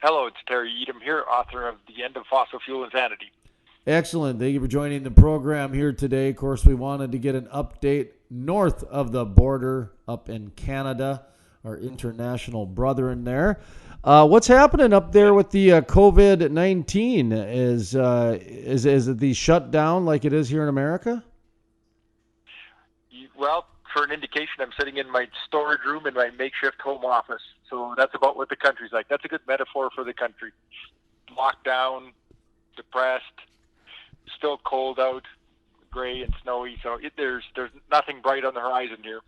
Hello, it's Terry Etam here, author of The End of Fossil Fuel Insanity. Excellent. Thank you for joining the program here today. Of course, we wanted to get an update north of the border up in Canada, our international brethren there. What's happening up there with the COVID-19? Is it the shutdown like it is here in America? Well, for an indication, I'm sitting in my storage room in my makeshift home office. So that's about what the country's like. That's a good metaphor for the country. Locked down, depressed, still cold out, gray and snowy. So there's nothing bright on the horizon here,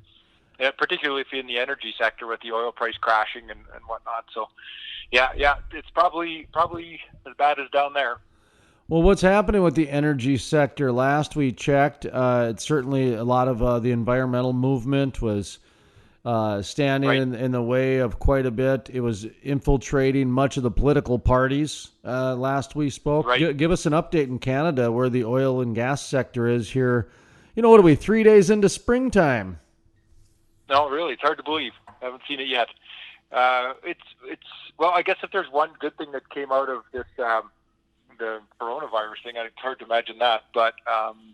particularly if you're in the energy sector with the oil price crashing and whatnot. So, yeah, it's probably as bad as down there. Well, what's happening with the energy sector? Last we checked, it's certainly a lot of the environmental movement was standing Right, in the way of quite a bit. It was infiltrating much of the political parties last we spoke. right. Give us an update in Canada where the oil and gas sector is here. What are we, 3 days into springtime? No, really, it's hard to believe. I haven't seen it yet. It's well, I guess if there's one good thing that came out of this the coronavirus thing, it's hard to imagine that. But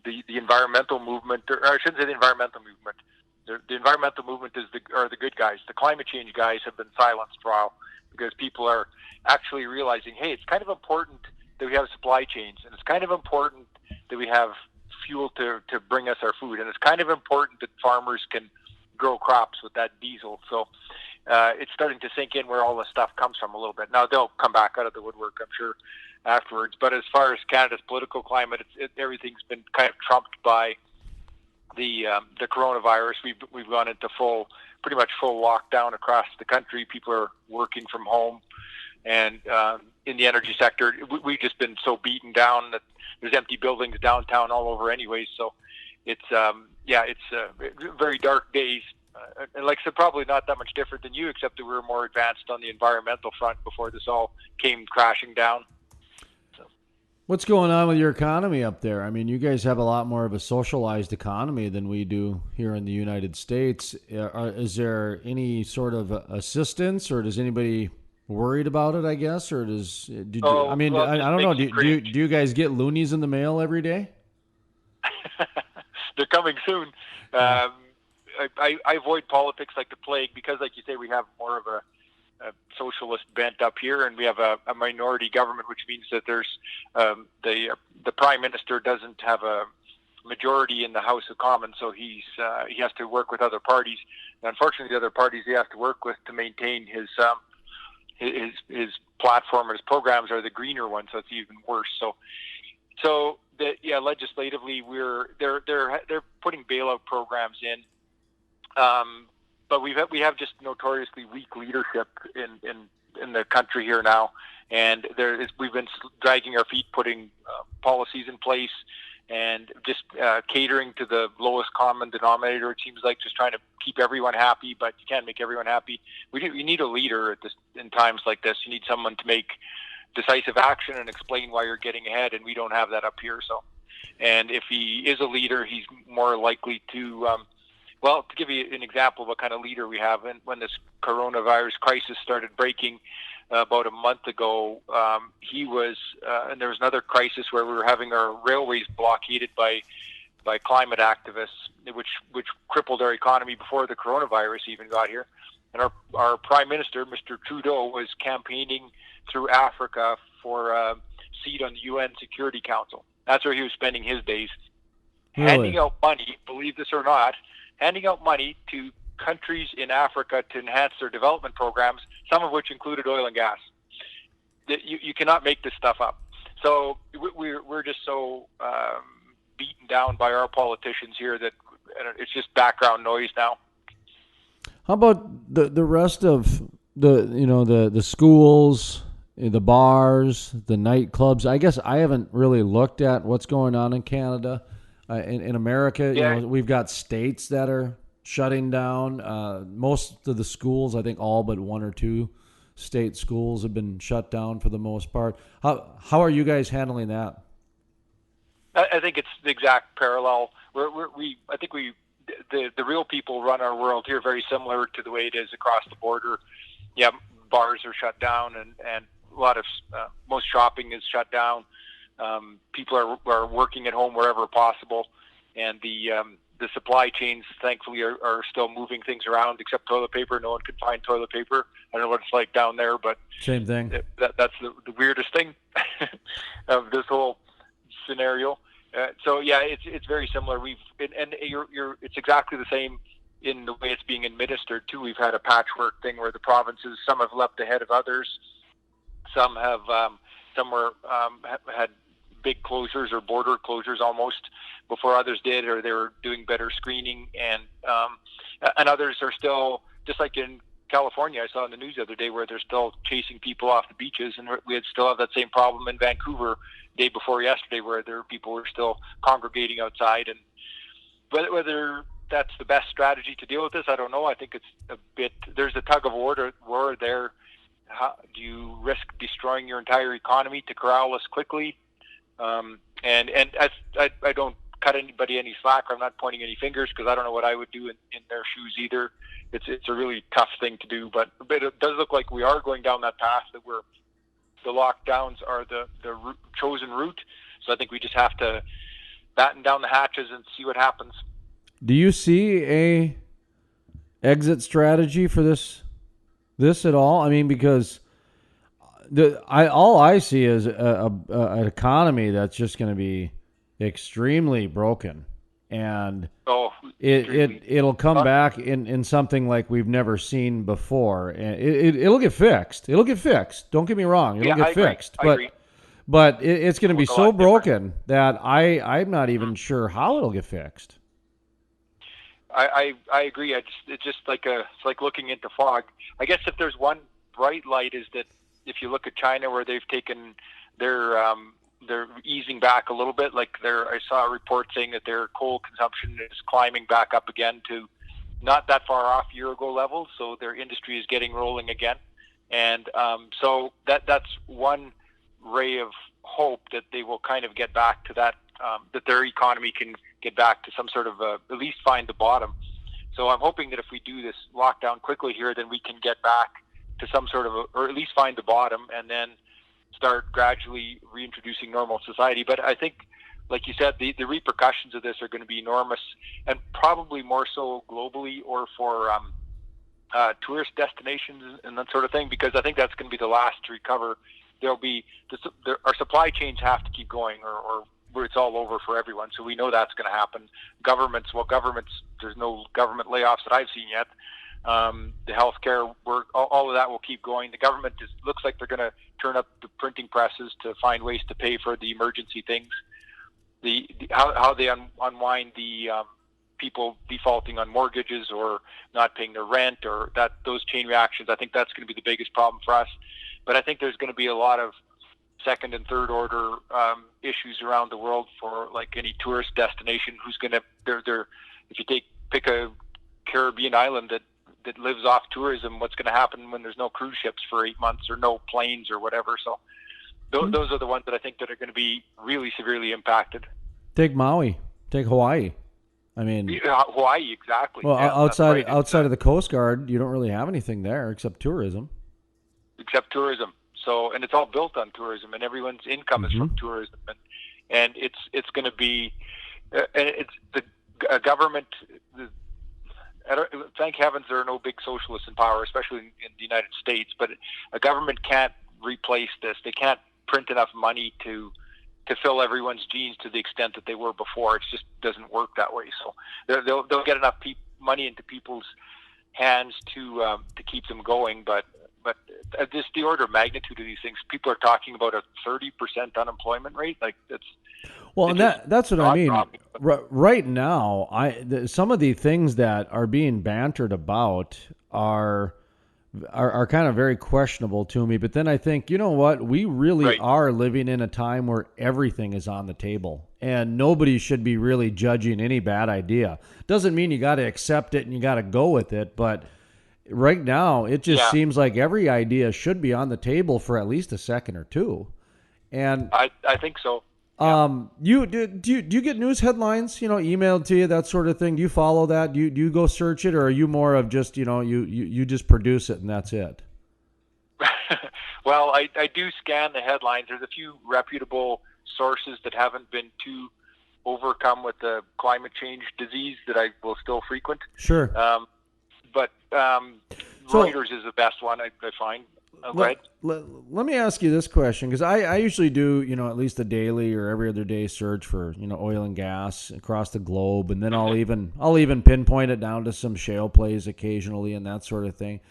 the environmental movement, or I shouldn't say the environmental movement. The environmental movement are the good guys. The climate change guys have been silenced for a while because people are actually realizing, hey, it's kind of important that we have supply chains, and it's kind of important that we have fuel to bring us our food, and it's kind of important that farmers can grow crops with that diesel. So it's starting to sink in where all this stuff comes from a little bit. Now they'll come back out of the woodwork, I'm sure, afterwards. But as far as Canada's political climate, everything's been kind of trumped by the coronavirus. We've gone into pretty much full lockdown across the country. People are working from home, and in the energy sector, we've just been so beaten down that there's empty buildings downtown all over, anyways. So it's very dark days. And like I said, probably not that much different than you, except that we were more advanced on the environmental front before this all came crashing down. So. What's going on with your economy up there? I mean, you guys have a lot more of a socialized economy than we do here in the United States. Is there any sort of assistance, or does anybody worried about it? I guess, or I Oh, mean, well, it I just don't know. makes Do you you, cringe. do you guys get loonies in the mail every day? They're coming soon. Yeah. I avoid politics like the plague because, like you say, we have more of a socialist bent up here, and we have a minority government, which means that there's the prime minister doesn't have a majority in the House of Commons, so he has to work with other parties. And unfortunately, the other parties he has to work with to maintain his platform and his programs are the greener ones, so it's even worse. Legislatively, they're putting bailout programs in, but we have just notoriously weak leadership in the country here now, and we've been dragging our feet, putting policies in place, and just catering to the lowest common denominator. It seems like just trying to keep everyone happy, but you can't make everyone happy. You need a leader in times like this. You need someone to make decisive action and explain why you're getting ahead, and we don't have that up here. So, and if he is a leader, he's more likely to, to give you an example of what kind of leader we have, and when this coronavirus crisis started breaking about a month ago, he was, and there was another crisis where we were having our railways blockaded by climate activists, which crippled our economy before the coronavirus even got here. And our prime minister, Mr. Trudeau, was campaigning through Africa for a seat on the UN Security Council. That's where he was spending his days, handing Really? out money, believe this or not, handing out money to countries in Africa to enhance their development programs, some of which included oil and gas. You cannot make this stuff up. So we're just so beaten down by our politicians here that it's just background noise now. How about the rest of the schools, the bars, the nightclubs? I guess I haven't really looked at what's going on in Canada. In America, Yeah, we've got states that are shutting down. Most of the schools, I think all but one or two state schools have been shut down for the most part. How are you guys handling that? I think it's the exact parallel. I think the real people run our world here very similar to the way it is across the border. Yeah, bars are shut down, and most shopping is shut down. People are working at home wherever possible, and the supply chains, thankfully, are still moving things around. Except toilet paper, no one can find toilet paper. I don't know what it's like down there, but same thing. That's the weirdest thing of this whole scenario. So yeah, it's very similar. It's exactly the same in the way it's being administered too. We've had a patchwork thing where the provinces, some have leapt ahead of others, some have had big closures or border closures almost before others did, or they were doing better screening, and others are still, just like in California, I saw in the news the other day where they're still chasing people off the beaches, and we still have that same problem in Vancouver day before yesterday where people were still congregating outside. And whether that's the best strategy to deal with this, I don't know. I think there's a tug of war there. Do you risk destroying your entire economy to corral us quickly? And I don't cut anybody any slack. I'm not pointing any fingers because I don't know what I would do in their shoes either. It's a really tough thing to do, but it does look like we are going down that path that the lockdowns are the chosen route. So I think we just have to batten down the hatches and see what happens. Do you see a exit strategy for this at all? I mean, because all I see is an economy that's just going to be extremely broken, and it'll come back in something like we've never seen before, and it'll get fixed. It'll get fixed. Don't get me wrong. It'll get fixed, but it's going to be so broken that I'm not even sure how it'll get fixed. I agree. It's just it's like looking into fog. I guess if there's one bright light is that if you look at China, where they've taken they're easing back a little bit. I saw a report saying that their coal consumption is climbing back up again to not that far off year-ago levels. So their industry is getting rolling again, and so that's one ray of hope that they will kind of get back to that. That their economy can get back to some sort of at least find the bottom. So I'm hoping that if we do this lockdown quickly here, then we can get back to some sort of or at least find the bottom, and then start gradually reintroducing normal society. But I think, like you said, the repercussions of this are going to be enormous, and probably more so globally or for tourist destinations and that sort of thing, because I think that's going to be the last to recover. Our supply chains have to keep going, or it's all over for everyone. So we know that's going to happen. Governments, there's no government layoffs that I've seen yet. The healthcare work, all of that will keep going. The government looks like they're going to turn up the printing presses to find ways to pay for the emergency things. How they unwind the people defaulting on mortgages or not paying their rent, or those chain reactions, I think that's going to be the biggest problem for us. But I think there's going to be a lot of second and third order issues around the world for like any tourist destination who's going to if you pick a Caribbean island that lives off tourism, what's going to happen when there's no cruise ships for 8 months or no planes or whatever. So those are the ones that I think that are going to be really severely impacted. Take Maui, take Hawaii. I mean, Hawaii, exactly. Well, outside of the Coast Guard, you don't really have anything there except tourism. So, and it's all built on tourism, and everyone's income is from tourism, and it's going to be, and it's the government. Thank heavens there are no big socialists in power, especially in the United States. But a government can't replace this. They can't print enough money to fill everyone's jeans to the extent that they were before. It just doesn't work that way. So they'll get enough money into people's hands to keep them going, but just the order of magnitude of these things, people are talking about a 30% unemployment rate. Like that's what I mean. Right now, some of the things that are being bantered about are kind of very questionable to me. But then I think, you know what? We really are living in a time where everything is on the table, and nobody should be really judging any bad idea. Doesn't mean you got to accept it and you got to go with it, but right now, it just seems like every idea should be on the table for at least a second or two. And I think so. Do you get news headlines, emailed to you, that sort of thing? Do you follow that? Do you go search it, or are you more of just, you just produce it and that's it? Well, I do scan the headlines. There's a few reputable sources that haven't been too overcome with the climate change disease that I will still frequent. Sure. But Reuters is the best one, I find. Let me ask you this question, because I usually do, at least a daily or every other day search for, oil and gas across the globe, and then I'll even pinpoint it down to some shale plays occasionally and that sort of thing.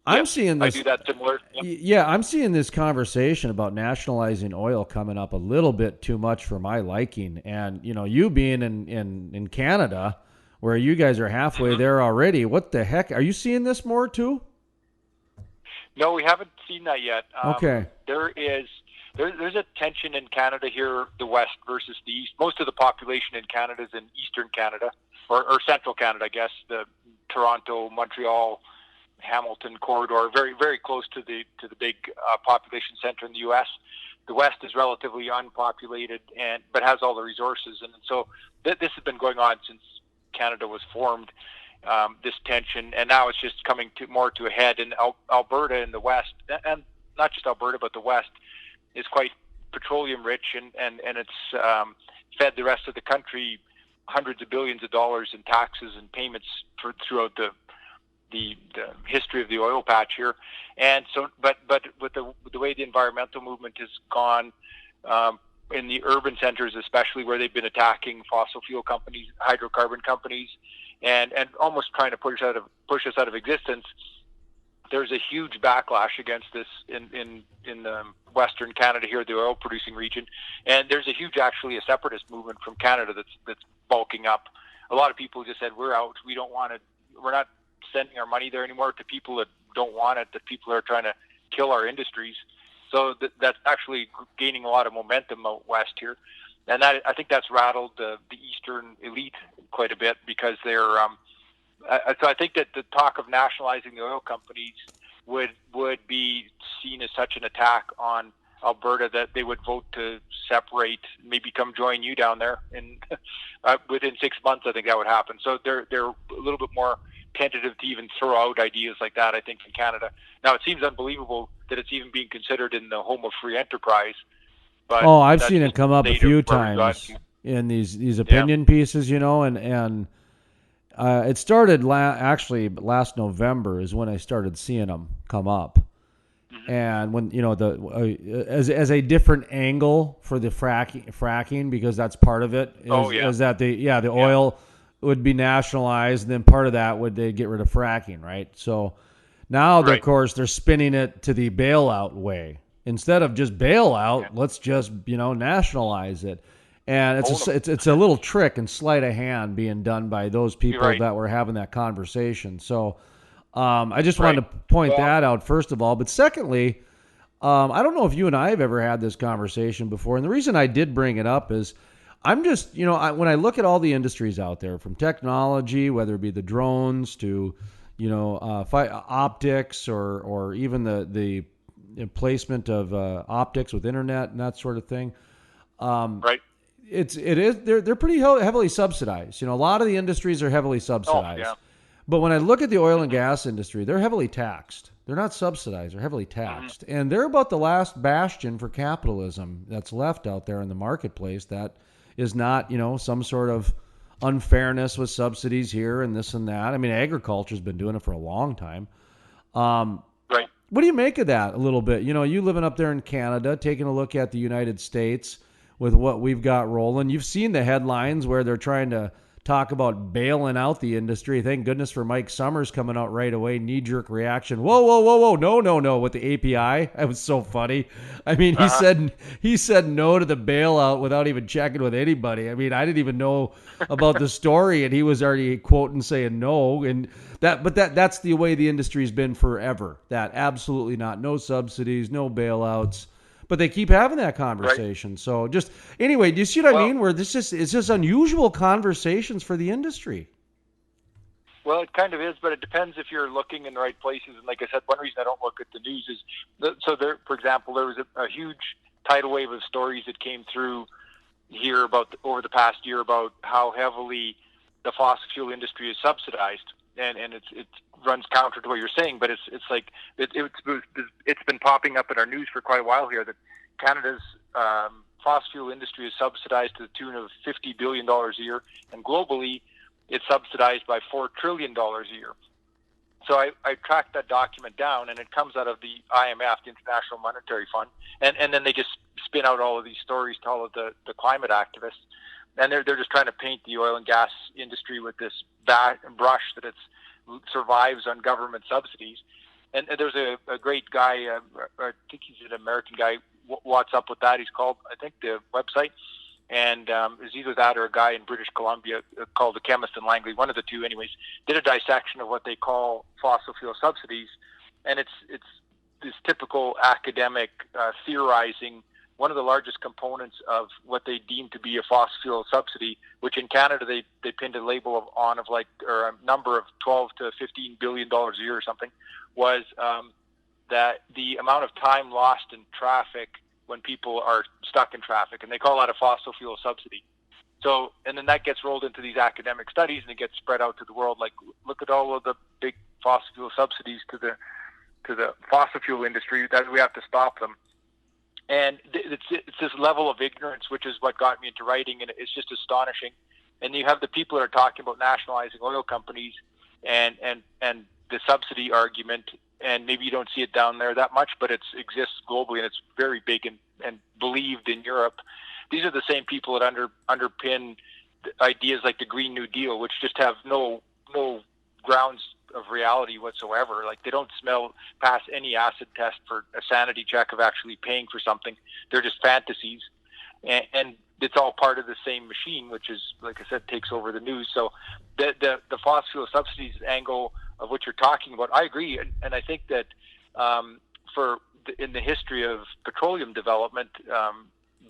I'm seeing this. I do that similar. Yeah, I'm seeing this conversation about nationalizing oil coming up a little bit too much for my liking. And you being in Canada, where you guys are halfway there already, what the heck? Are you seeing this more too? No, we haven't seen that yet. Okay. There's a tension in Canada here, the West versus the East. Most of the population in Canada is in Eastern Canada, or Central Canada, I guess, the Toronto, Montreal, Hamilton corridor, very, very close to the big population center in the U.S. The West is relatively unpopulated but has all the resources, and so this has been going on since Canada was formed. This tension, and now it's just coming more to a head. In Alberta in the West, and not just Alberta, but the West is quite petroleum rich, and it's fed the rest of the country hundreds of billions of dollars in taxes and payments throughout the history of the oil patch here. And so, but with the way the environmental movement has gone, in the urban centers, especially where they've been attacking fossil fuel companies, hydrocarbon companies, and almost trying to push us out of existence, there's a huge backlash against this in Western Canada here, the oil producing region. And there's a separatist movement from Canada that's bulking up. A lot of people just said, we're out, we don't want it, we're not sending our money there anymore to people that don't want it, that people are trying to kill our industries. So that's actually gaining a lot of momentum out west here. And I think that's rattled the Eastern elite quite a bit, because they're so I think that the talk of nationalizing the oil companies would be seen as such an attack on Alberta that they would vote to separate, maybe come join you down there, and within 6 months I think that would happen. So they're a little bit more tentative to even throw out ideas like that, I think, in Canada. Now, it seems unbelievable that it's even being considered in the home of free enterprise. But I've seen it come up a few times in these opinion pieces, and it started actually last November is when I started seeing them come up. Mm-hmm. And when as a different angle for the fracking, because that's part of it is that the oil would be nationalized, and then part of that would they get rid of fracking, right? So now, of course, they're spinning it to the bailout way. Instead of just bailout, let's just nationalize it. And it's a little trick and sleight of hand being done by those people that were having that conversation. So I just wanted to point that out, first of all. But secondly, I don't know if you and I have ever had this conversation before. And the reason I did bring it up is I'm just, when I look at all the industries out there, from technology, whether it be the drones to, optics or even the placement of optics with internet and that sort of thing. They're pretty heavily subsidized. A lot of the industries are heavily subsidized. Oh, yeah. But when I look at the oil and gas industry, they're heavily taxed. They're not subsidized, they're heavily taxed. Mm-hmm. And they're about the last bastion for capitalism that's left out there in the marketplace that is not, some sort of unfairness with subsidies here and this and that. I mean, agriculture's been doing it for a long time. What do you make of that a little bit? You living up there in Canada, taking a look at the United States with what we've got rolling. You've seen the headlines where they're trying to talk about bailing out the industry. Thank goodness for Mike Summers coming out right away. Knee-jerk reaction. Whoa. No. With the API. That was so funny. I mean, he said no to the bailout without even checking with anybody. I mean, I didn't even know about the story, and he was already quoting saying no. And that's the way the industry's been forever. That absolutely not. No subsidies, no bailouts. But they keep having that conversation. Right. So just anyway, do you see what I mean? Where it's just unusual conversations for the industry. Well, it kind of is, but it depends if you're looking in the right places. And like I said, one reason I don't look at the news is for example, there was a huge tidal wave of stories that came through here over the past year about how heavily the fossil fuel industry is subsidized. and it runs counter to what you're saying, but it's like it's been popping up in our news for quite a while here that Canada's fossil fuel industry is subsidized to the tune of $50 billion a year, and globally it's subsidized by $4 trillion a year. So I tracked that document down, and it comes out of the IMF, the International Monetary Fund, and then they just spin out all of these stories to all of the climate activists, and they're just trying to paint the oil and gas industry with this brush that it survives on government subsidies. And there's a great guy, I think he's an American guy, What's Up With That, he's called, I think, the website. And it's either that or a guy in British Columbia called The Chemist in Langley, one of the two anyways, did a dissection of what they call fossil fuel subsidies. And it's this typical academic theorizing, one of the largest components of what they deem to be a fossil fuel subsidy, which in Canada they pinned a label of a number of $12 to $15 billion a year or something, was that the amount of time lost in traffic when people are stuck in traffic, and they call that a fossil fuel subsidy. So, and then that gets rolled into these academic studies, and it gets spread out to the world. Like, look at all of the big fossil fuel subsidies to the fossil fuel industry, that we have to stop them. And it's this level of ignorance, which is what got me into writing, and it's just astonishing. And you have the people that are talking about nationalizing oil companies and the subsidy argument, and maybe you don't see it down there that much, but it exists globally, and it's very big and believed in Europe. These are the same people that underpin ideas like the Green New Deal, which just have no grounds of reality whatsoever. Like, they don't pass any acid test for a sanity check of actually paying for something. They're just fantasies, and it's all part of the same machine, which is, like I said, takes over the news. So the fossil fuel subsidies angle of what you're talking about, I agree, and I think that in the history of petroleum development,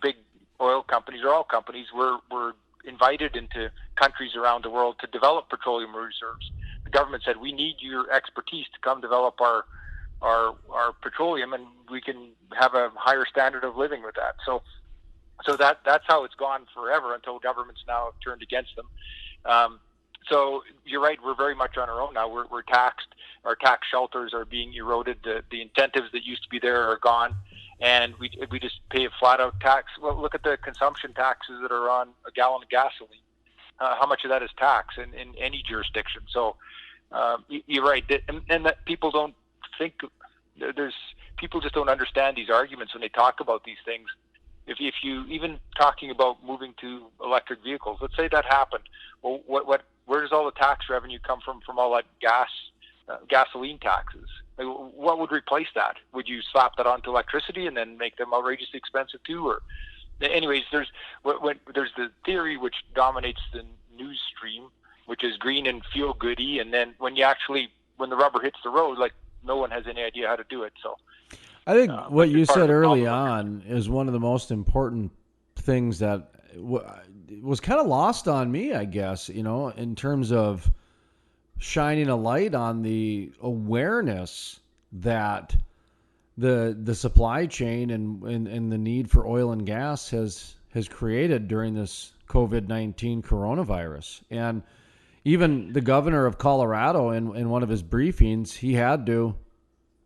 big oil companies, or all companies, were invited into countries around the world to develop petroleum reserves. The government said, we need your expertise to come develop our petroleum, and we can have a higher standard of living with that. So that's how it's gone forever, until governments now have turned against them. So you're right, we're very much on our own now. We're taxed. Our tax shelters are being eroded. The incentives that used to be there are gone, and we just pay a flat-out tax. Well, look at the consumption taxes that are on a gallon of gasoline. How much of that is tax in any jurisdiction? So you're right, and that people don't think. People just don't understand these arguments when they talk about these things. If you even talking about moving to electric vehicles, let's say that happened. Well, where does all the tax revenue come from all that gasoline taxes? Like, what would replace that? Would you slap that onto electricity and then make them outrageously expensive too? Or, anyways, there's the theory which dominates the news stream, which is green and feel goody, and then when the rubber hits the road, like, no one has any idea how to do it. So I think what you said early on is one of the most important things that was kind of lost on me, I guess, in terms of shining a light on the awareness that the supply chain and the need for oil and gas has created during this COVID-19 coronavirus. And even the governor of Colorado, in one of his briefings, he had to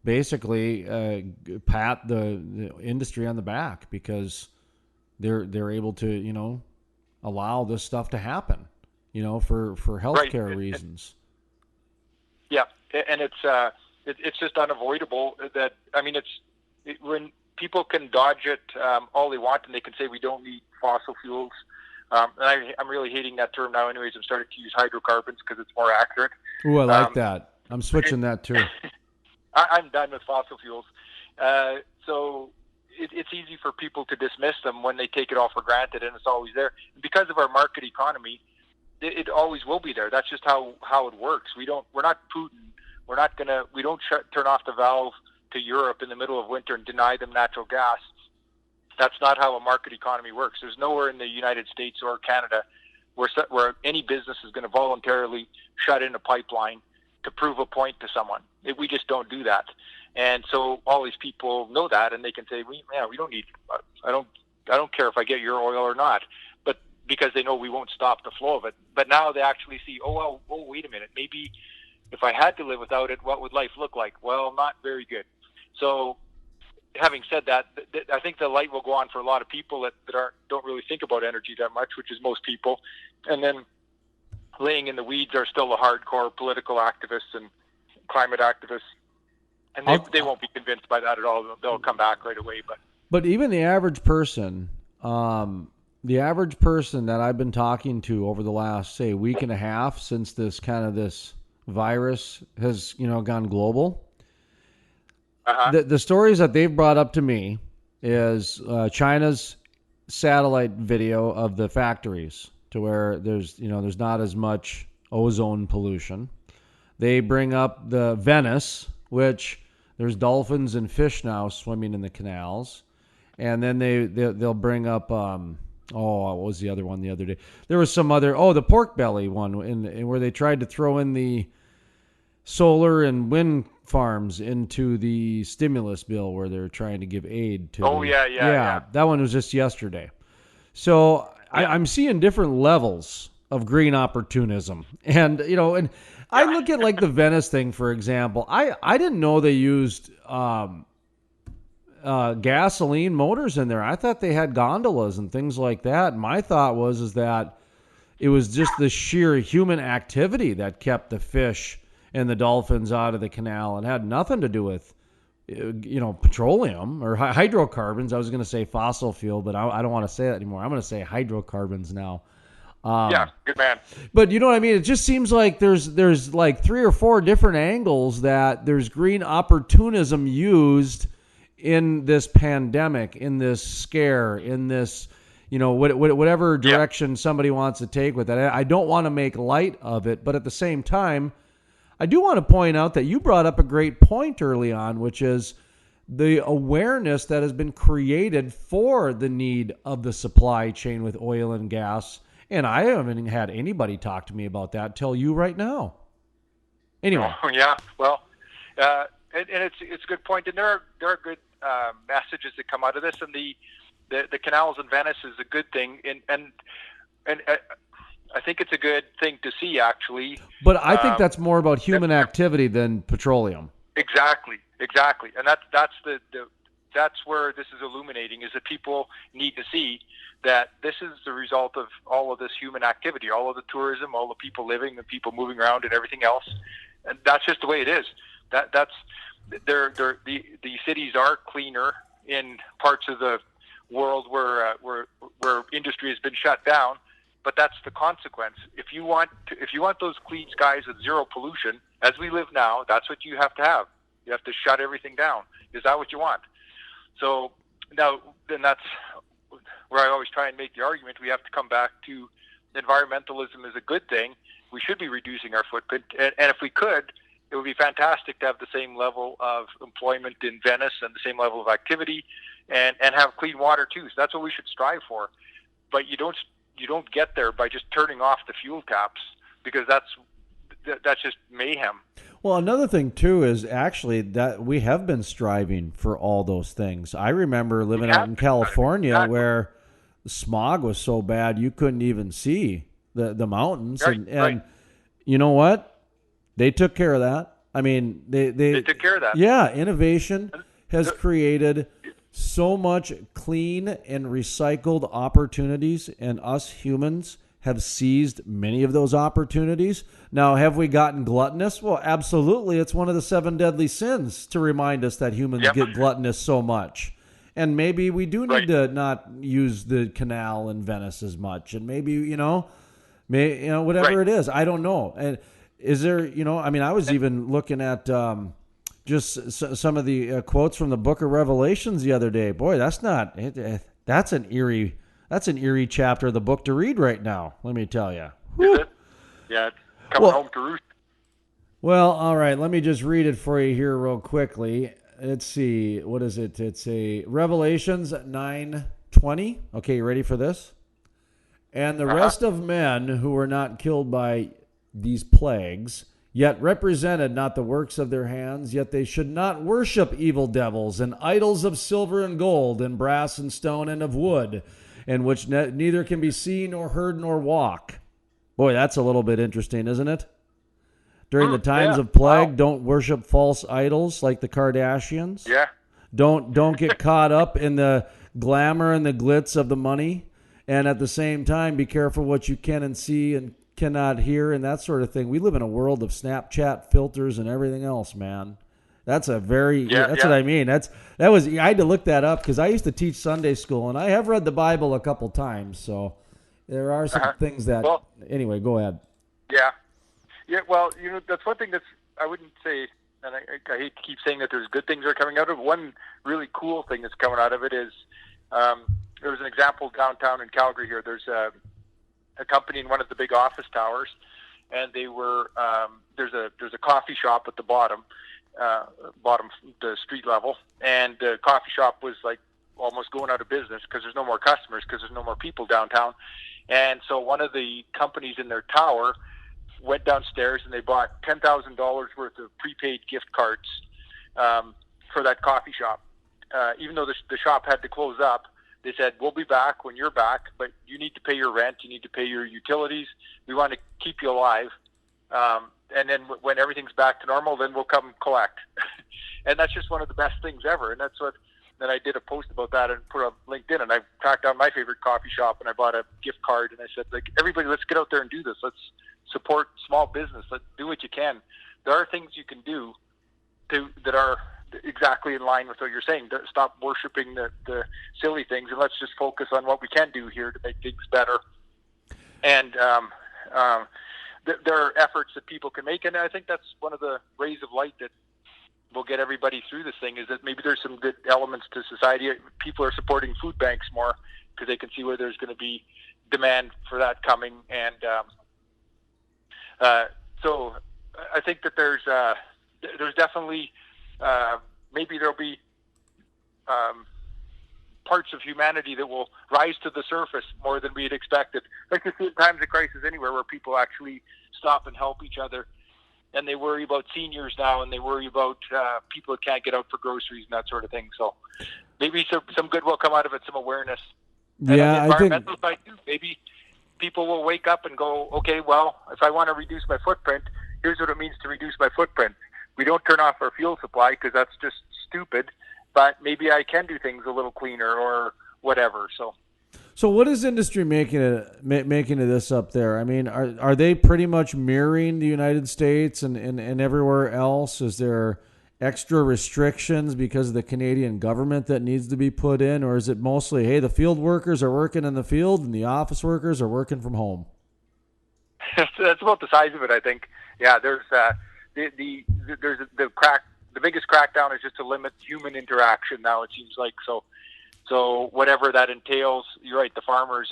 basically pat the industry on the back because they're able to allow this stuff to happen for healthcare reasons. Yeah, and it's just unavoidable that, when people can dodge it all they want, and they can say we don't need fossil fuels. And I'm really hating that term now. Anyways, I'm starting to use hydrocarbons because it's more accurate. Ooh, I like that. I'm switching that too. I'm done with fossil fuels. So it's easy for people to dismiss them when they take it all for granted, and it's always there. Because of our market economy, it always will be there. That's just how it works. We're not Putin. We don't turn off the valve to Europe in the middle of winter and deny them natural gas. That's not how a market economy works. There's nowhere in the United States or Canada where any business is going to voluntarily shut in a pipeline to prove a point to someone. We just don't do that. And so all these people know that, and they can say, we don't need, I don't care if I get your oil or not, but because they know we won't stop the flow of it. But now they actually see, wait a minute, maybe if I had to live without it, what would life look like? Well, not very good. So having said that, I think the light will go on for a lot of people that don't really think about energy that much, which is most people. And then laying in the weeds are still the hardcore political activists and climate activists. And they won't be convinced by that at all. They'll come back right away. But even the average person, that I've been talking to over the last, say, week and a half since this virus has, gone global, the stories that they've brought up to me is China's satellite video of the factories to where there's not as much ozone pollution. They bring up the Venice, which there's dolphins and fish now swimming in the canals. And then they'll bring up, what was the other one the other day? There was some other, the pork belly one in where they tried to throw in the solar and wind farms into the stimulus bill where they're trying to give aid to. Yeah. That one was just yesterday. So I'm seeing different levels of green opportunism. And, I look at like the Venice thing, for example. I didn't know they used gasoline motors in there. I thought they had gondolas and things like that. And my thought is that it was just the sheer human activity that kept the fish and the dolphins out of the canal and had nothing to do with, petroleum or hydrocarbons. I was going to say fossil fuel, but I don't want to say that anymore. I'm going to say hydrocarbons now. Good man. But you know what I mean? It just seems like there's like 3 or 4 different angles that there's green opportunism used in this pandemic, in this scare, in this, whatever direction somebody wants to take with it. I don't want to make light of it, but at the same time, I do want to point out that you brought up a great point early on, which is the awareness that has been created for the need of the supply chain with oil and gas. And I haven't had anybody talk to me about that till you right now. Anyway. Oh, yeah. Well, and it's a good point. And there are good messages that come out of this. And the canals in Venice is a good thing. And I think it's a good thing to see, actually. But I think that's more about human activity than petroleum. Exactly. And that's where this is illuminating, is that people need to see that this is the result of all of this human activity, all of the tourism, all the people living, the people moving around, and everything else. And that's just the way it is. The cities are cleaner in parts of the world where industry has been shut down, but that's the consequence. If you want those clean skies with zero pollution, as we live now, that's what you have to have. You have to shut everything down. Is that what you want? So now, then that's where I always try and make the argument. We have to come back to environmentalism is a good thing. We should be reducing our footprint. And if we could, it would be fantastic to have the same level of employment in Venice and the same level of activity and have clean water too. So that's what we should strive for. But you don't get there by just turning off the fuel taps, because that's just mayhem. Well, another thing, too, is actually that we have been striving for all those things. I remember living out in California where the smog was so bad you couldn't even see the mountains. And you know what? They took care of that. I mean, they took care of that. Yeah, innovation has created so much clean and recycled opportunities, and us humans have seized many of those opportunities. Now, have we gotten gluttonous? Well, absolutely. It's one of the 7 deadly sins to remind us that humans get gluttonous so much. And maybe we do need to not use the canal in Venice as much. And maybe, whatever it is. I don't know. And is there, I was even looking at just some of the quotes from the Book of Revelations the other day. Boy, that's an eerie chapter of the book to read right now, let me tell you. Is it? Yeah, it's coming home to roost. Well, all right, let me just read it for you here real quickly. Let's see, what is it? It's a Revelations 9:20. Okay, you ready for this? And the rest of men who were not killed by these plagues, yet represented not the works of their hands, yet they should not worship evil devils and idols of silver and gold and brass and stone and of wood, and which neither can be seen nor heard nor walk. Boy, that's a little bit interesting, isn't it? During the times of plague, don't worship false idols like the Kardashians. Yeah. Don't get caught up in the glamour and the glitz of the money. And at the same time, be careful what you can and see and cannot hear and that sort of thing. We live in a world of Snapchat filters and everything else, man. That's what I mean. I had to look that up because I used to teach Sunday school and I have read the Bible a couple times. So there are some things that, anyway, go ahead. Yeah. Yeah. Well, that's one thing I wouldn't say, and I hate to keep saying that there's good things that are coming out of it. One really cool thing that's coming out of it is, there was an example downtown in Calgary here. There's a company in one of the big office towers, and they were there's a coffee shop at the bottom the street level, and the coffee shop was like almost going out of business because there's no more customers because there's no more people downtown. And so one of the companies in their tower went downstairs and they bought $10,000 worth of prepaid gift cards for that coffee shop. Even though the shop had to close up, they said, we'll be back when you're back, but you need to pay your rent, you need to pay your utilities. We want to keep you alive. And then when everything's back to normal, then we'll come collect. And that's just one of the best things ever. And that's what, then I did a post about that and put on LinkedIn, and I tracked down my favorite coffee shop and I bought a gift card and I said, like, everybody, let's get out there and do this. Let's support small business. Let's do what you can. There are things you can do that are exactly in line with what you're saying. Stop worshiping the silly things and let's just focus on what we can do here to make things better. And there are efforts that people can make, and I think that's one of the rays of light that will get everybody through this thing, is that maybe there's some good elements to society. People are supporting food banks more because they can see where there's going to be demand for that coming. And so I think that there's definitely maybe there'll be parts of humanity that will rise to the surface more than we had expected. Like you see at times of crisis anywhere where people actually stop and help each other. And they worry about seniors now, and they worry about people that can't get out for groceries and that sort of thing. So maybe some good will come out of it, some awareness. And yeah, on the environmental side too, maybe people will wake up and go, okay, well, if I want to reduce my footprint, here's what it means to reduce my footprint. We don't turn off our fuel supply because that's just stupid, but maybe I can do things a little cleaner or whatever. So what is industry making of this up there? I mean, are they pretty much mirroring the United States and everywhere else? Is there extra restrictions because of the Canadian government that needs to be put in? Or is it mostly, hey, the field workers are working in the field and the office workers are working from home? That's about the size of it, I think. Yeah, there's the biggest crackdown is just to limit human interaction now, it seems like. So whatever that entails, you're right. The farmers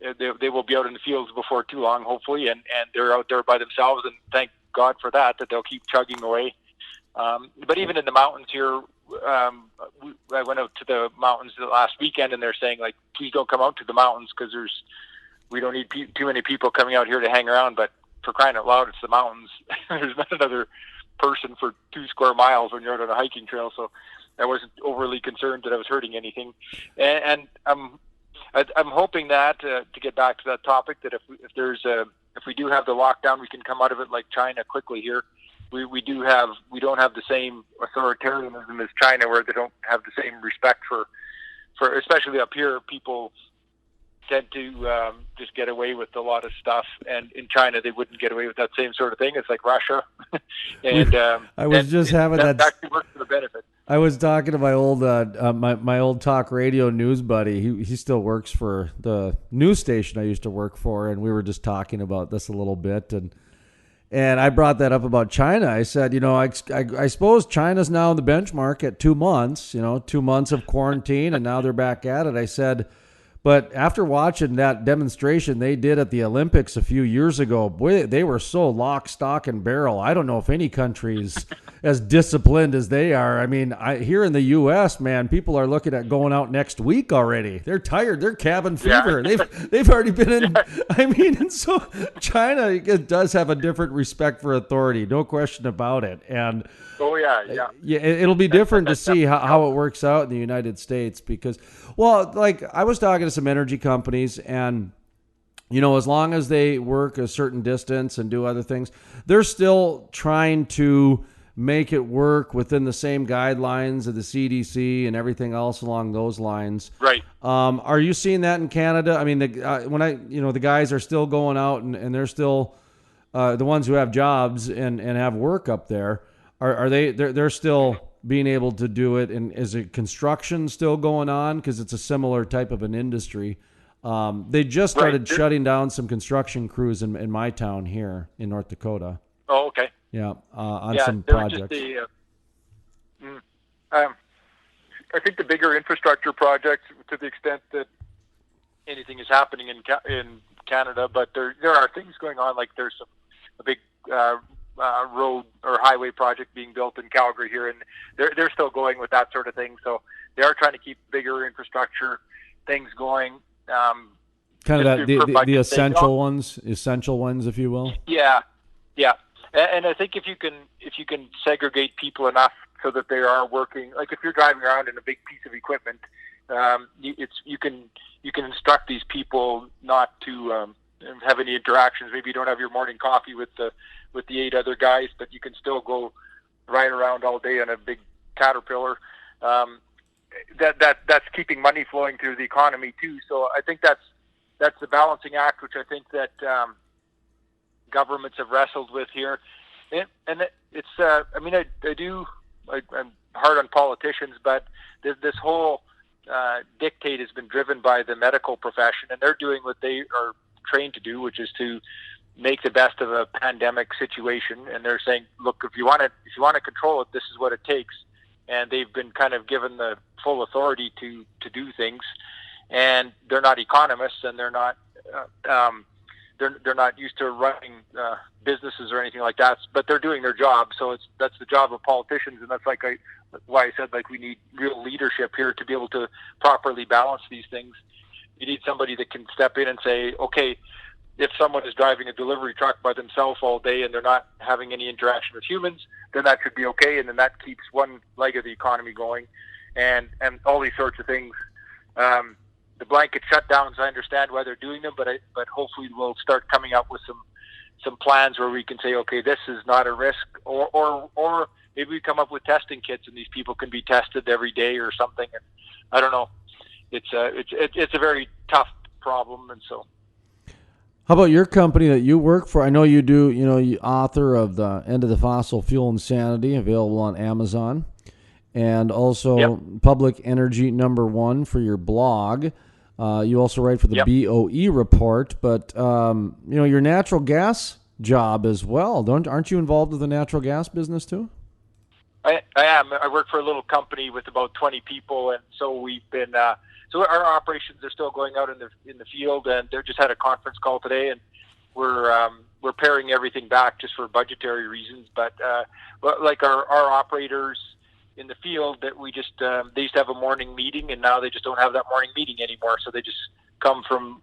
they will be out in the fields before too long, hopefully, and they're out there by themselves. And thank God for that they'll keep chugging away. But even in the mountains here, I went out to the mountains last weekend, and they're saying, like, please don't come out to the mountains because we don't need too many people coming out here to hang around. But for crying out loud, it's the mountains. There's not another person for 2 square miles when you're out on a hiking trail. So I wasn't overly concerned that I was hurting anything. And I'm hoping that to get back to that topic, that if we do have the lockdown, we can come out of it like China quickly here. We don't have the same authoritarianism as China, where they don't have the same respect for especially up here. People tend to just get away with a lot of stuff, and in China they wouldn't get away with that same sort of thing. It's like Russia. And I was just having that actually works to the benefit. I was talking to my old my old talk radio news buddy. He still works for the news station I used to work for, and we were just talking about this a little bit, and I brought that up about China. I said, I suppose China's now in the benchmark at 2 months, 2 months of quarantine, and now they're back at it. I said, but after watching that demonstration they did at the Olympics a few years ago, boy, they were so lock, stock, and barrel. I don't know if any country's as disciplined as they are. I mean, here in the U.S., man, people are looking at going out next week already. They're tired. They're cabin fever. Yeah. They've already been in. I mean, and so China does have a different respect for authority, no question about it. And it'll be different to see how it works out in the United States because, well, like I was talking to some energy companies, and as long as they work a certain distance and do other things, they're still trying to make it work within the same guidelines of the CDC and everything else along those lines. Right. Are you seeing that in Canada? I mean, the guys are still going out and they're still the ones who have jobs and have work up there. They're still being able to do it? And is it construction still going on? Because it's a similar type of an industry. They just started shutting down some construction crews in my town here in North Dakota. Oh, okay. Yeah, on some projects. I think the bigger infrastructure projects, to the extent that anything is happening in Canada, but there are things going on. Like there's a big road or highway project being built in Calgary here, and they're still going with that sort of thing. So they are trying to keep bigger infrastructure things going. Kind of the essential ones, if you will. Yeah. And I think if you can segregate people enough so that they are working, like if you're driving around in a big piece of equipment, you can instruct these people not to have any interactions. Maybe you don't have your morning coffee with the 8 other guys, but you can still go ride around all day on a big Caterpillar. That's keeping money flowing through the economy too. So I think that's the balancing act, which I think that governments have wrestled with here. And it's I'm hard on politicians, but this whole dictate has been driven by the medical profession, and they're doing what they are trained to do, which is to make the best of a pandemic situation. And they're saying, look, if you want to control it, this is what it takes. And they've been kind of given the full authority to do things. And they're not economists, and they're not they're not used to running businesses or anything like that. But they're doing their job. So that's the job of politicians, and that's why I said we need real leadership here to be able to properly balance these things. You need somebody that can step in and say, okay, if someone is driving a delivery truck by themselves all day and they're not having any interaction with humans, then that should be okay, and then that keeps one leg of the economy going, and all these sorts of things. The blanket shutdowns, I understand why they're doing them, but hopefully we'll start coming up with some plans where we can say, okay, this is not a risk, or maybe we come up with testing kits and these people can be tested every day or something. And I don't know. It's a very tough problem, and so. How about your company that you work for? I know you do. You author of The End of the Fossil Fuel Insanity, available on Amazon, and also Public Energy #1 for your blog. You also write for the BOE report, but your natural gas job as well. Aren't you involved with the natural gas business too? I am. I work for a little company with about 20 people, and so we've been. So our operations are still going out in the field, and they just had a conference call today, and we're paring everything back just for budgetary reasons. But like our operators in the field, that we just they used to have a morning meeting, and now they just don't have that morning meeting anymore. So they just come from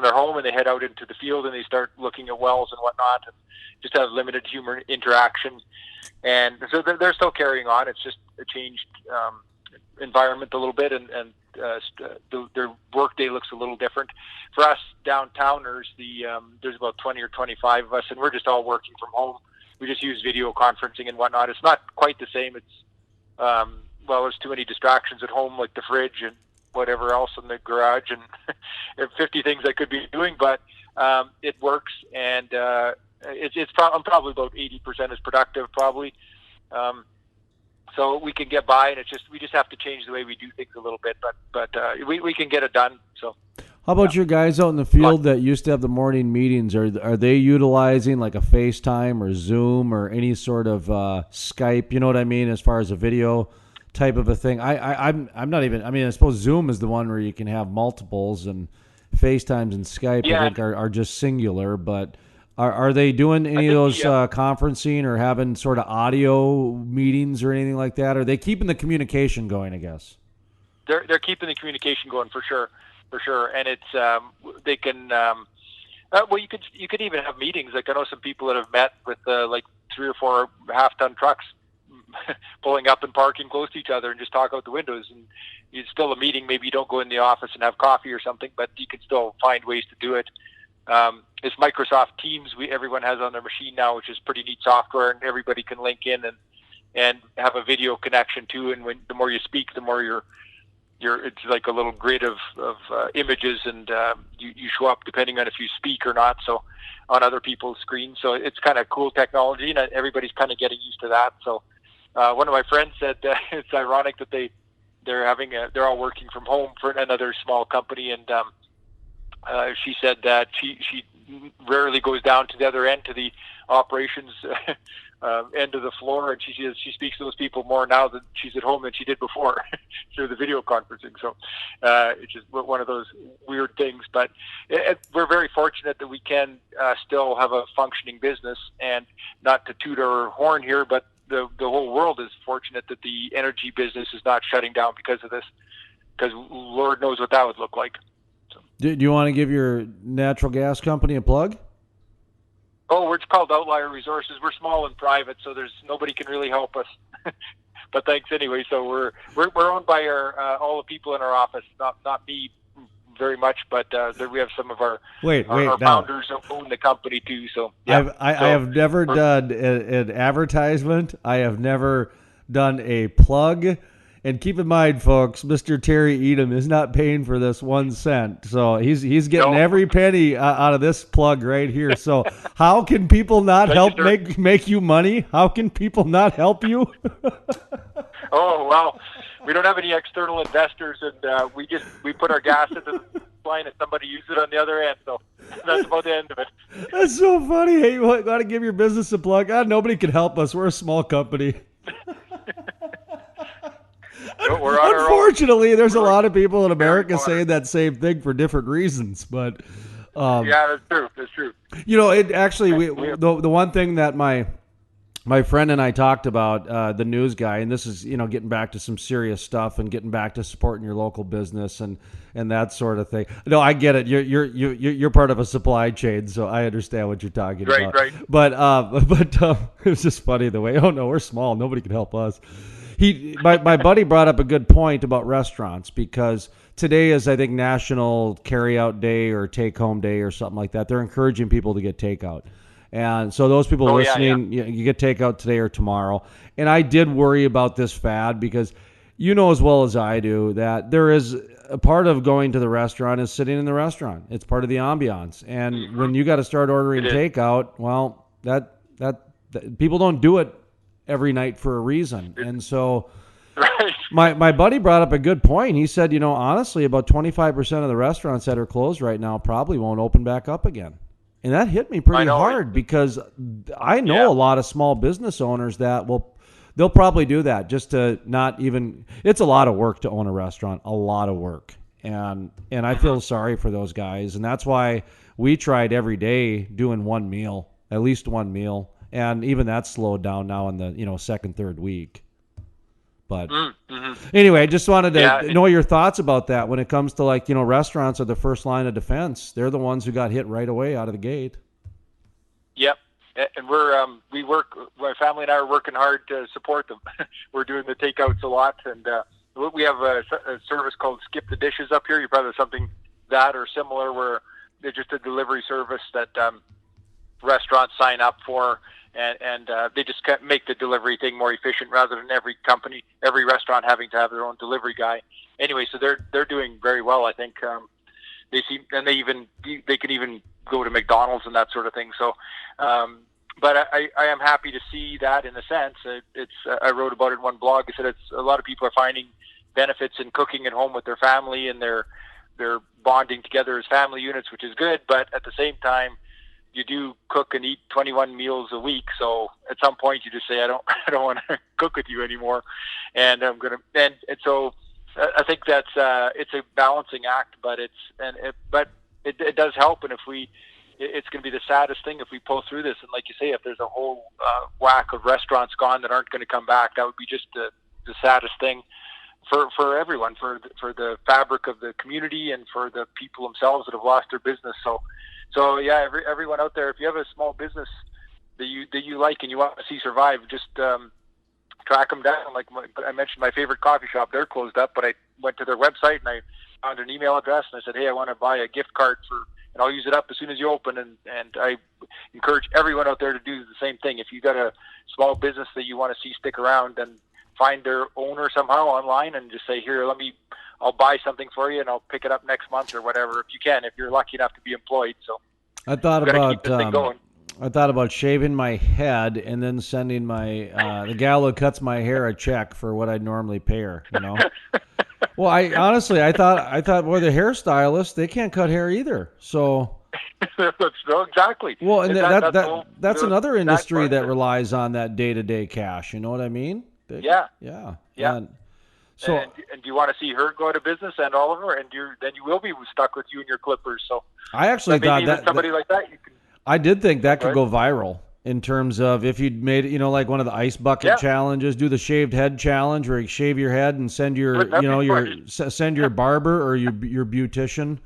their home and they head out into the field and they start looking at wells and whatnot, and just have limited human interaction. And so they're still carrying on. It's just a changed environment a little bit, and their workday looks a little different. For us downtowners, there's about 20 or 25 of us, and we're just all working from home. We just use video conferencing and whatnot. It's not quite the same. It's there's too many distractions at home, like the fridge and whatever else in the garage, and 50 things I could be doing, but it works, and I'm probably about 80% as productive, probably. So we can get by, and we just have to change the way we do things a little bit, but we can get it done. So. How about your guys out in the field that used to have the morning meetings? Are they utilizing like a FaceTime or Zoom or any sort of Skype? You know what I mean, as far as a video type of a thing? I'm not even. I mean, I suppose Zoom is the one where you can have multiples, and FaceTimes and Skype I think are just singular. But are they doing any of those conferencing or having sort of audio meetings or anything like that? Are they keeping the communication going? I guess they're keeping the communication going for sure. For sure, and it's they can. You could even have meetings. Like I know some people that have met with like 3 or 4 half-ton trucks pulling up and parking close to each other and just talk out the windows. And it's still a meeting. Maybe you don't go in the office and have coffee or something, but you can still find ways to do it. is Microsoft Teams. Everyone has on their machine now, which is pretty neat software, and everybody can link in and have a video connection too. And the more you speak, the more it's like a little grid of images, and you show up depending on if you speak or not. So on other people's screens. So it's kind of cool technology, and everybody's kind of getting used to that. So one of my friends said it's ironic that they're all working from home for another small company, and she said that she rarely goes down to the other end, to the operations end of the floor, and she speaks to those people more now that she's at home than she did before through the video conferencing. So it's just one of those weird things, but we're very fortunate that we can still have a functioning business, and not to toot our horn here, but the whole world is fortunate that the energy business is not shutting down because of this, because Lord knows what that would look like. So. Do you want to give your natural gas company a plug? Oh, it's called Outlier Resources. We're small and private, so there's nobody can really help us. But thanks anyway. So we're owned by our all the people in our office, not me very much, but we have some of our founders who own the company too. So yeah. I have never done an advertisement. I have never done a plug. And keep in mind, folks, Mr. Terry Etam is not paying for this 1 cent. So he's getting every penny out of this plug right here. So how can people not help make you money? How can people not help you? Oh, well, we don't have any external investors, and we put our gas into the line and somebody uses it on the other end. So that's about the end of it. That's so funny. Hey, you got to give your business a plug? Nobody can help us. We're a small company. Unfortunately, there's a lot of people in America saying that same thing for different reasons, but yeah, that's true. You know, it actually the one thing that my friend and I talked about, the news guy, and this is, getting back to some serious stuff and getting back to supporting your local business and that sort of thing. No, I get it. You're part of a supply chain, so I understand what you're talking about. Right. But it was just funny the way. Oh no, we're small. Nobody can help us. My buddy brought up a good point about restaurants, because today is, I think, National Carryout Day or Take Home Day or something like that. They're encouraging people to get takeout. And so those people listening, you get takeout today or tomorrow. And I did worry about this fad, because you know as well as I do that there is a part of going to the restaurant is sitting in the restaurant. It's part of the ambiance. And when you got to start ordering takeout, well, that people don't do it every night for a reason. And so my buddy brought up a good point. He said, honestly, about 25% of the restaurants that are closed right now probably won't open back up again. And that hit me pretty hard, because I know a lot of small business owners that they'll probably do that just to not even, it's a lot of work to own a restaurant, a lot of work. And I feel sorry for those guys. And that's why we tried every day doing one meal, at least one meal. And even that's slowed down now in the second, third week. But anyway, I just wanted to know your thoughts about that when it comes to restaurants are the first line of defense. They're the ones who got hit right away out of the gate. Yep, and my family and I are working hard to support them. We're doing the takeouts a lot, and we have a service called Skip the Dishes up here. You probably have something that or similar, where they're just a delivery service that restaurants sign up for, and they just make the delivery thing more efficient, rather than every restaurant having to have their own delivery guy. Anyway, so they're doing very well, I think. They can even go to McDonald's and that sort of thing. So, but I am happy to see that, in a sense. I wrote about it in one blog. I said a lot of people are finding benefits in cooking at home with their family, and they're bonding together as family units, which is good. But at the same time, you do cook and eat 21 meals a week, so at some point you just say, I don't want to cook with you anymore, and so I think that's it's a balancing act, but it does help, and it's going to be the saddest thing if we pull through this, and like you say, if there's a whole whack of restaurants gone that aren't going to come back, that would be just the saddest thing for everyone, for the fabric of the community, and for the people themselves that have lost their business. So yeah, everyone out there, if you have a small business that you like and you want to see survive, just track them down. Like I mentioned, my favorite coffee shop, they're closed up, but I went to their website and I found an email address and I said, hey, I want to buy a gift card and I'll use it up as soon as you open. And I encourage everyone out there to do the same thing. If you got a small business that you want to see stick around, then find their owner somehow online and just say, here, I'll buy something for you and I'll pick it up next month or whatever, if you can, if you're lucky enough to be employed. So I thought about shaving my head and then sending my the gal who cuts my hair a check for what I'd normally pay her, you know. Well, I honestly thought boy, the hairstylists, they can't cut hair either. So no, exactly. Well, and that's another industry that relies on that day-to-day cash, you know what I mean? Yeah. And so, and do you want to see her go out of business and Oliver, and then you will be stuck with you and your clippers. So I actually thought that somebody like that, you can. I did think that could go viral in terms of if you'd made it, you know, like one of the ice bucket challenges, do the shaved head challenge where you shave your head and send your send your barber or your beautician.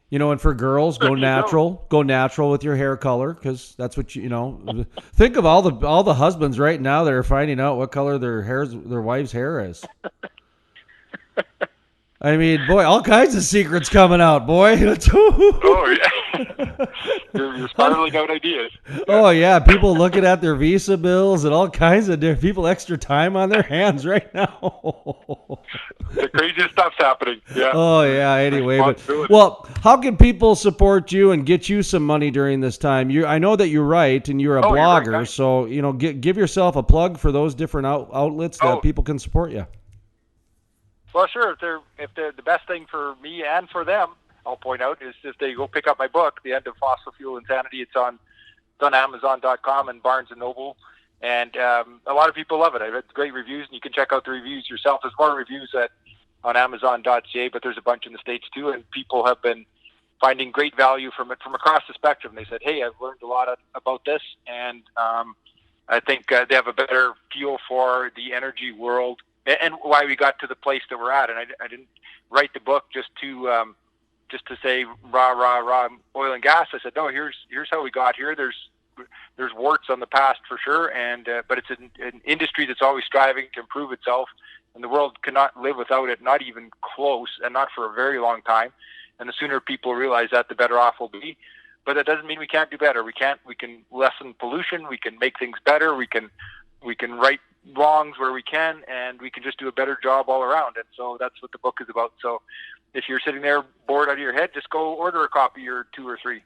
You know, and for girls, go natural with your hair color, because that's what you know. Think of all the husbands right now that are finding out what color their wife's hair is. I mean, boy, all kinds of secrets coming out, boy. Oh yeah, you're spiraling out ideas. Oh yeah, people looking at their Visa bills and all kinds of different people extra time on their hands right now. The craziest stuff's happening. Yeah. Oh yeah. Anyway, how can people support you and get you some money during this time? I know that you write and you're a blogger, right. So you know, give yourself a plug for those different outlets that people can support you. Well, sure. If they're the best thing for me and for them, I'll point out, is if they go pick up my book, The End of Fossil Fuel Insanity. It's on Amazon.com and Barnes & Noble. And a lot of people love it. I've had great reviews, and you can check out the reviews yourself. There's more reviews on Amazon.ca, but there's a bunch in the States too, and people have been finding great value from it from across the spectrum. They said, hey, I've learned a lot about this, and I think they have a better feel for the energy world and why we got to the place that we're at. And I didn't write the book just to say rah oil and gas. I said, no, here's how we got here. There's warts on the past for sure, and but it's an industry that's always striving to improve itself, and the world cannot live without it, not even close, and not for a very long time. And the sooner people realize that, the better off we'll be. But that doesn't mean we can't do better. We can lessen pollution. We can make things better. We can right wrongs where we can, and we can just do a better job all around. And so that's what the book is about. So if you're sitting there bored out of your head, just go order a copy or two or three.